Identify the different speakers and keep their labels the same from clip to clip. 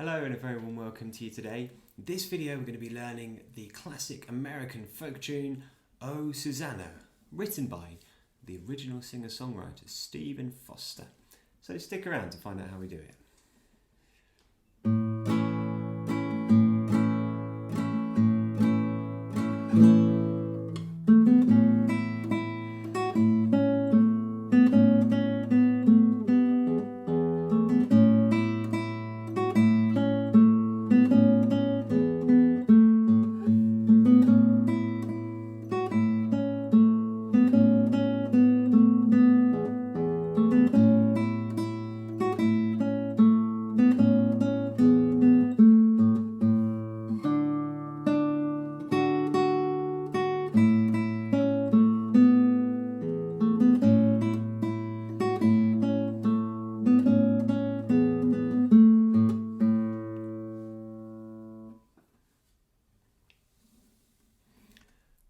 Speaker 1: Hello and a very warm welcome to you today. In this video we're going to be learning the classic American folk tune Oh Susanna, written by the original singer-songwriter Stephen Foster. So stick around to find out how we do it.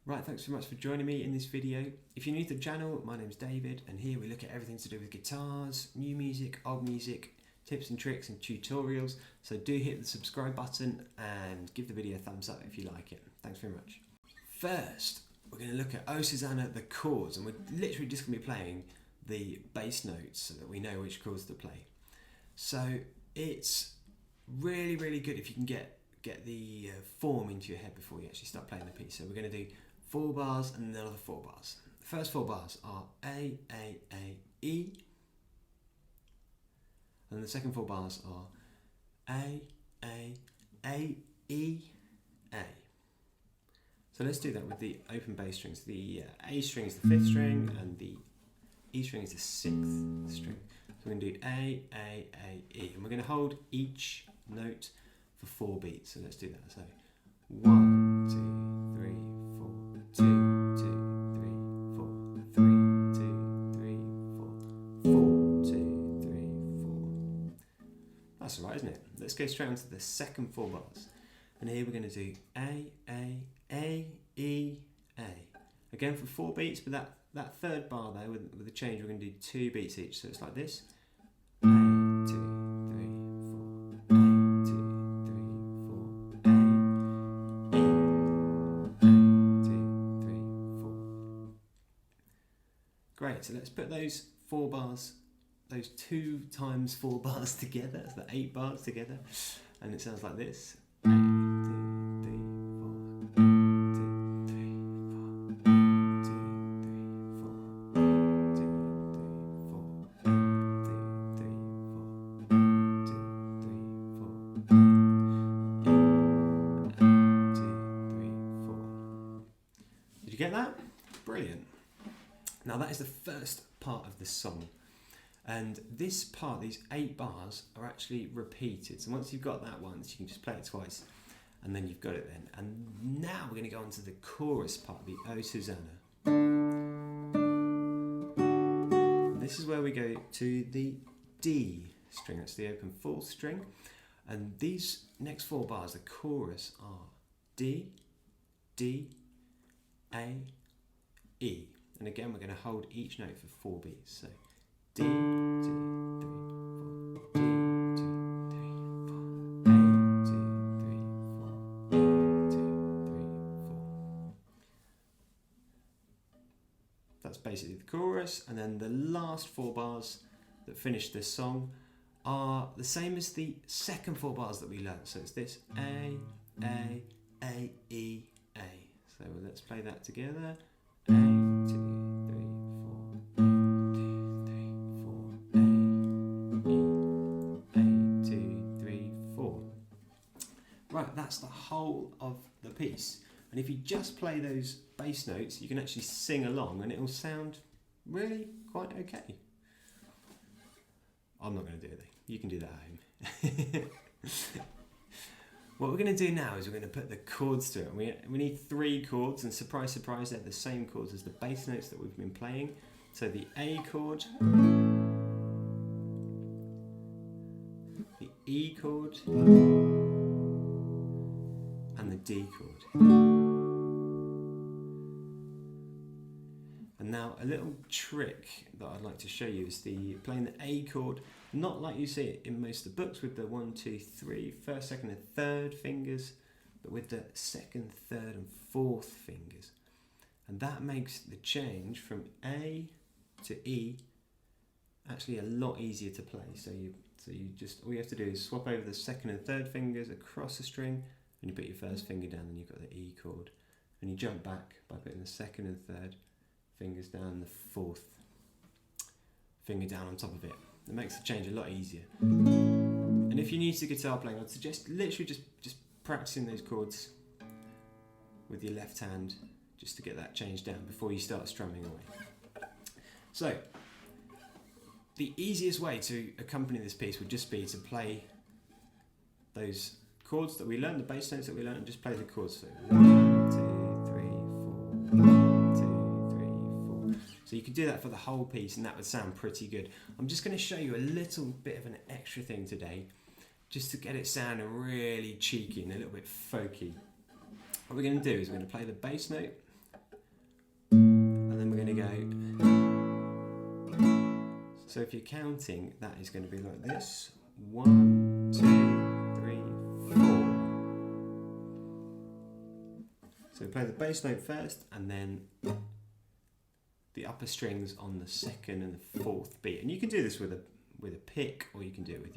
Speaker 1: Right, thanks so much for joining me in this video. If you're new to the channel, my name's David, and here we look at everything to do with guitars, new music, old music, tips and tricks and tutorials. So do hit the subscribe button and give the video a thumbs up if you like it. Thanks very much. First, we're going to look at Oh Susanna, the chords, and we're literally just going to be playing the bass notes so that we know which chords to play. So it's really good if you can get the form into your head before you actually start playing the piece. So we're going to do 4 bars and another 4 bars. The first 4 bars are A, E. And the second 4 bars are A, E, A. So let's do that with the open bass strings. The A string is the 5th string and the E string is the 6th string. So we're going to do A, E. And we're going to hold each note for 4 beats. So let's do that. So 1, 2, 3, 4. 2, 2, 3, 4, 3, 2, 3, 4, 4, 2, 3, 4. That's alright, isn't it? Let's go straight on to the second 4 bars. And here we're going to do A, E, A. Again for 4 beats, but that third bar there with the change, we're going to do 2 beats each. So it's like this. A, 2, 3, 4. A, 2, 3, 4. A, Great, so let's put those 4 bars, those 2 times 4 bars together, so the 8 bars together, and it sounds like this. 8, 2, 3, 4, 8, 2, 3, 4, 8, 2, 3, 4, 8, 2, 3, 4, 8, 2, 3, 4. Did you get that? Brilliant. Now that is the first part of the song, and this part, these 8 bars, are actually repeated. So once you've got that once, you can just play it twice, and then you've got it then. And now we're going to go on to the chorus part, the Oh Susanna. And this is where we go to the D string, that's the open 4th string. And these next 4 bars, the chorus, are D, A, E. And again, we're going to hold each note for 4 beats. So D, 2, 3, 4, D, 2, 3, 4, A, 2, 3, 4, A, 2, 3, 4. That's basically the chorus. And then the last 4 bars that finish this song are the same as the second 4 bars that we learned. So it's this A, E, A. So let's play that together. A, 2, 3, 4, A, 2, 3, 4, A, E, A, 2, 3, 4. Right, that's the whole of the piece. And if you just play those bass notes, you can actually sing along and it will sound really quite okay. I'm not going to do it though. You can do that at home. What we're going to do now is we're going to put the chords to it. We need 3 chords, and surprise, surprise, they're the same chords as the bass notes that we've been playing. So the A chord, the E chord, and the D chord. And now a little trick that I'd like to show you is playing the A chord Not like you see it in most of the books with the 1, 2, 3, first, second and third fingers, but with the second, third and fourth fingers. And that makes the change from A to E actually a lot easier to play. So you just, all you have to do is swap over the second and third fingers across the string, and you put your first finger down, and you've got the E chord. And you jump back by putting the second and third fingers down and the fourth finger down on top of it. It makes the change a lot easier. And if you're new to guitar playing, I'd suggest literally just practicing those chords with your left hand just to get that change down before you start strumming away. So, the easiest way to accompany this piece would just be to play those chords that we learned, the bass notes that we learned, and just play the chords. So 1, 2, 3, 4, 1, 2, 3, 4. So you could do that for the whole piece and that would sound pretty good. I'm just going to show you a little bit of an extra thing today, just to get it sounding really cheeky and a little bit folky. What we're going to do is we're going to play the bass note, and then we're going to go. So if you're counting, that is going to be like this: 1, 2, 3, 4. So we play the bass note first, and then the upper strings on the second and the fourth beat. And you can do this with a pick, or you can do it with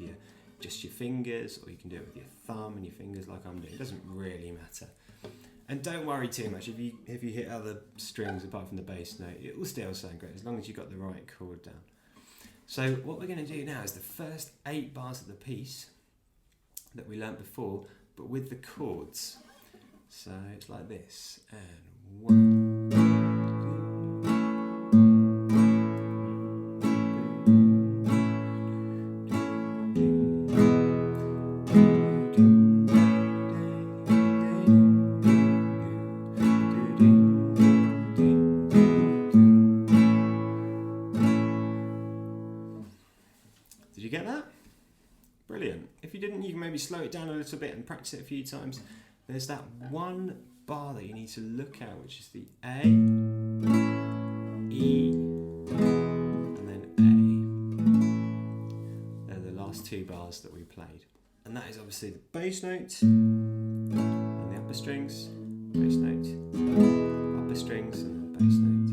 Speaker 1: just your fingers, or you can do it with your thumb and your fingers like I'm doing. It doesn't really matter. And don't worry too much if you hit other strings apart from the bass note. It will still sound great as long as you've got the right chord down. So what we're going to do now is the first 8 bars of the piece that we learnt before, but with the chords. So it's like this, and 1, 2, 3. Did you get that? Brilliant. If you didn't, you can maybe slow it down a little bit and practice it a few times. There's that one bar that you need to look at, which is the A, E, and then A. They're the last 2 bars that we played. And that is obviously the bass note and the upper strings, bass note, upper strings, and bass note,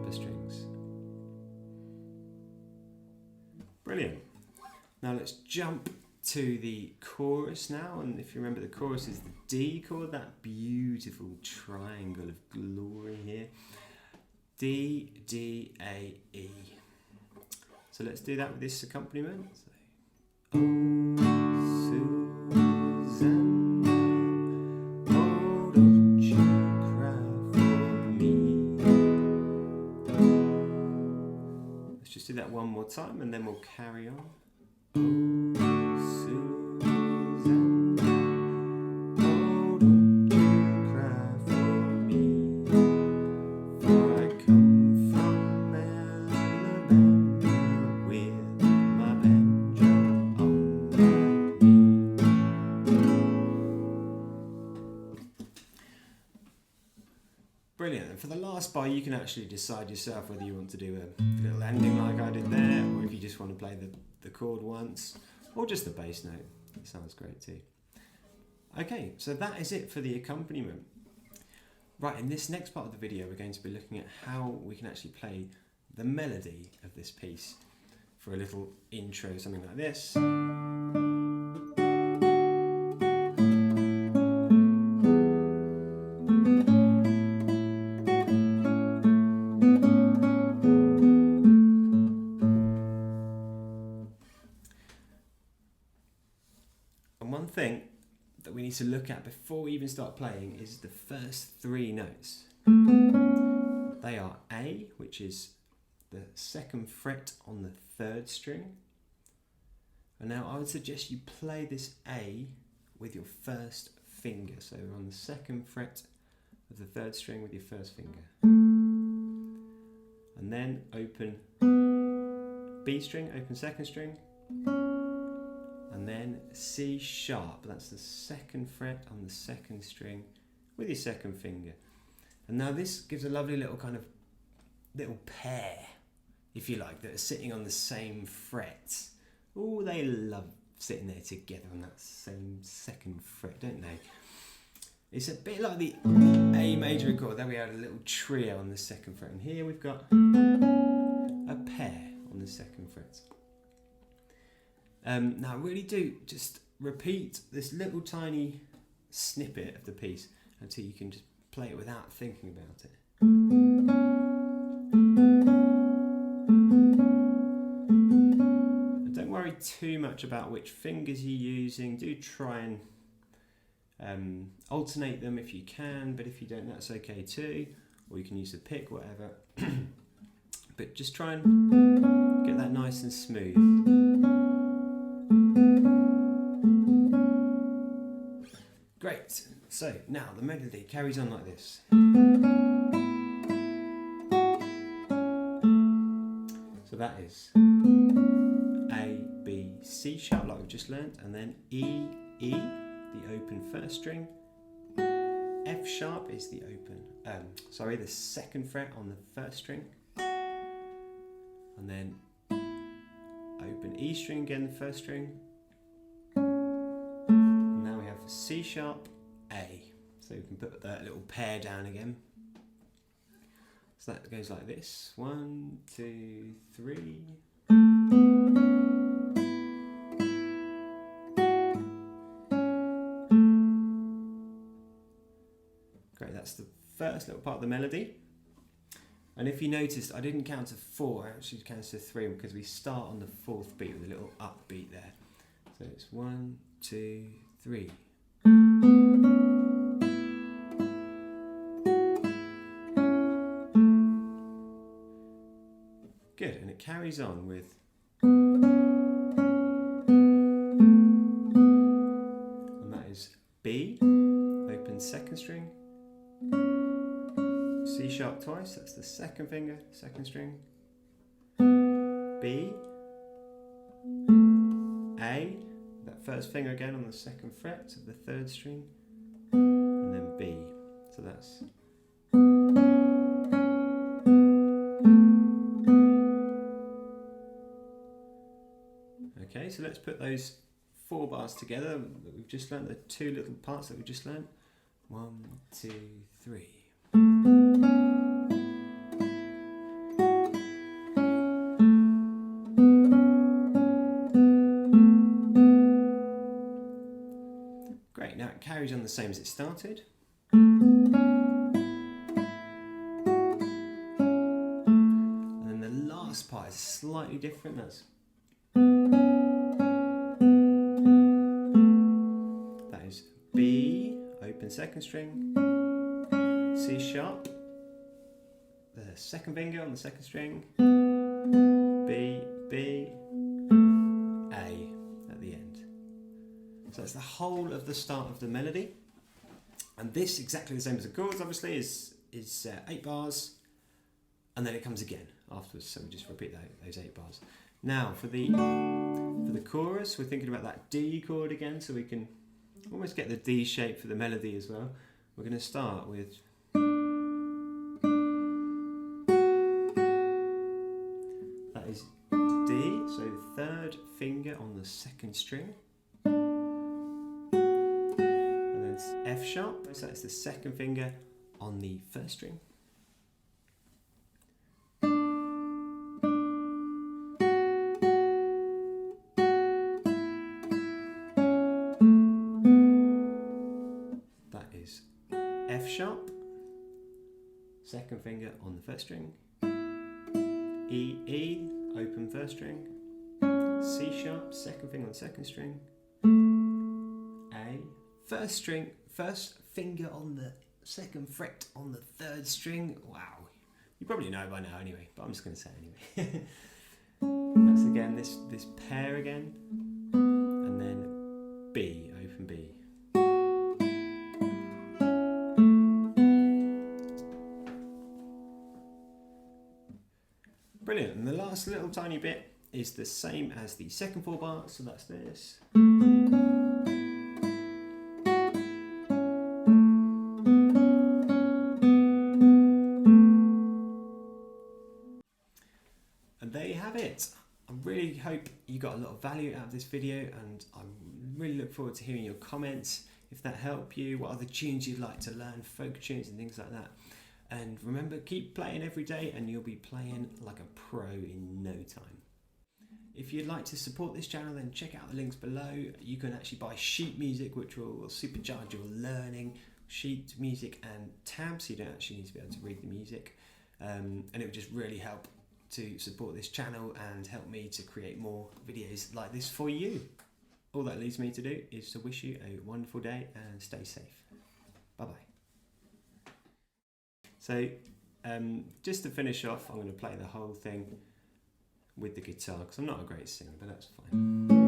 Speaker 1: upper strings. Brilliant. Now let's jump to the chorus now, and if you remember, the chorus is the D chord, that beautiful triangle of glory here. D, D, A, E. So let's do that with this accompaniment. So, oh, Susanna, oh, don't you cry for me. Let's just do that one more time and then we'll carry on. Oh, Susanna, oh, don't you cry for me, for I come from Alabama with my banjo on my knee. Brilliant. And for the last bar, you can actually decide yourself whether you want to do a little ending like I did there, or if you just want to play the chord once, or just the bass note. That sounds great too. Okay, so that is it for the accompaniment. Right, in this next part of the video, we're going to be looking at how we can actually play the melody of this piece. For a little intro, something like this. One thing that we need to look at before we even start playing is the first 3 notes. They are A, which is the 2nd fret on the 3rd string. And now I would suggest you play this A with your first finger. So on the 2nd fret of the 3rd string with your first finger. And then open B string, open 2nd string. And then C sharp, that's the 2nd fret on the 2nd string with your 2nd finger. And now this gives a lovely little kind of little pair if you like, that are sitting on the same fret. Oh, they love sitting there together on that same second fret, don't they? It's a bit like the A major chord. There we had a little trio on the second fret, and here we've got a pair on the second fret. Now really do just repeat this little tiny snippet of the piece until you can just play it without thinking about it. And don't worry too much about which fingers you're using. Do try and alternate them if you can, but if you don't, that's okay too, or you can use the pick, whatever. But just try and get that nice and smooth. Great, so now the melody carries on like this. So that is A, B, C sharp like we've just learnt, and then E, E, the open first string. F sharp is the the second fret on the first string. And then open E string again, the first string. And now we have C sharp, A. So we can put that little pair down again. So that goes like this. 1, 2, 3. Great, that's the first little part of the melody. And if you noticed, I didn't count to 4, I actually counted to 3 because we start on the 4th beat with a little upbeat there. So it's 1, 2, 3. Good, and it carries on with. And that is B, open second string. C sharp twice, that's the second finger, second string. B, A, that first finger again on the second fret of the third string, and then B. So that's. Okay, so let's put those 4 bars together that we've just learnt, the 2 little parts that we've just learnt. 1, 2, 3. Great, now it carries on the same as it started. And then the last part is slightly different. That is B, open second string, C sharp, the second finger on the second string, B, B, A at the end. So that's the whole of the start of the melody. And this, exactly the same as the chords, obviously, is 8 bars, and then it comes again afterwards. So we just repeat those 8 bars. Now for the chorus, we're thinking about that D chord again, so we can almost get the D shape for the melody as well. We're going to start with. That is D, so third finger on the second string. F sharp, so that's the second finger on the first string. That is F sharp, second finger on the first string. E, E, open first string. C sharp, second finger on the second string. A, first string, first finger on the second fret on the third string. Wow, you probably know by now anyway, but I'm just going to say it anyway. That's again this pair again, and then B, open B. Brilliant, and the last little tiny bit is the same as the second 4 bars, so that's this. And you got a lot of value out of this video, and I really look forward to hearing your comments, if that helped you, what other tunes you'd like to learn, folk tunes and things like that. And remember, keep playing every day and you'll be playing like a pro in no time. If you'd like to support this channel, then check out the links below. You can actually buy sheet music, which will supercharge your learning. Sheet music and tabs, so you don't actually need to be able to read the music. And it would just really help to support this channel and help me to create more videos like this for you. All that leaves me to do is to wish you a wonderful day and stay safe. Bye-bye. So just to finish off, I'm going to play the whole thing with the guitar, because I'm not a great singer, but that's fine.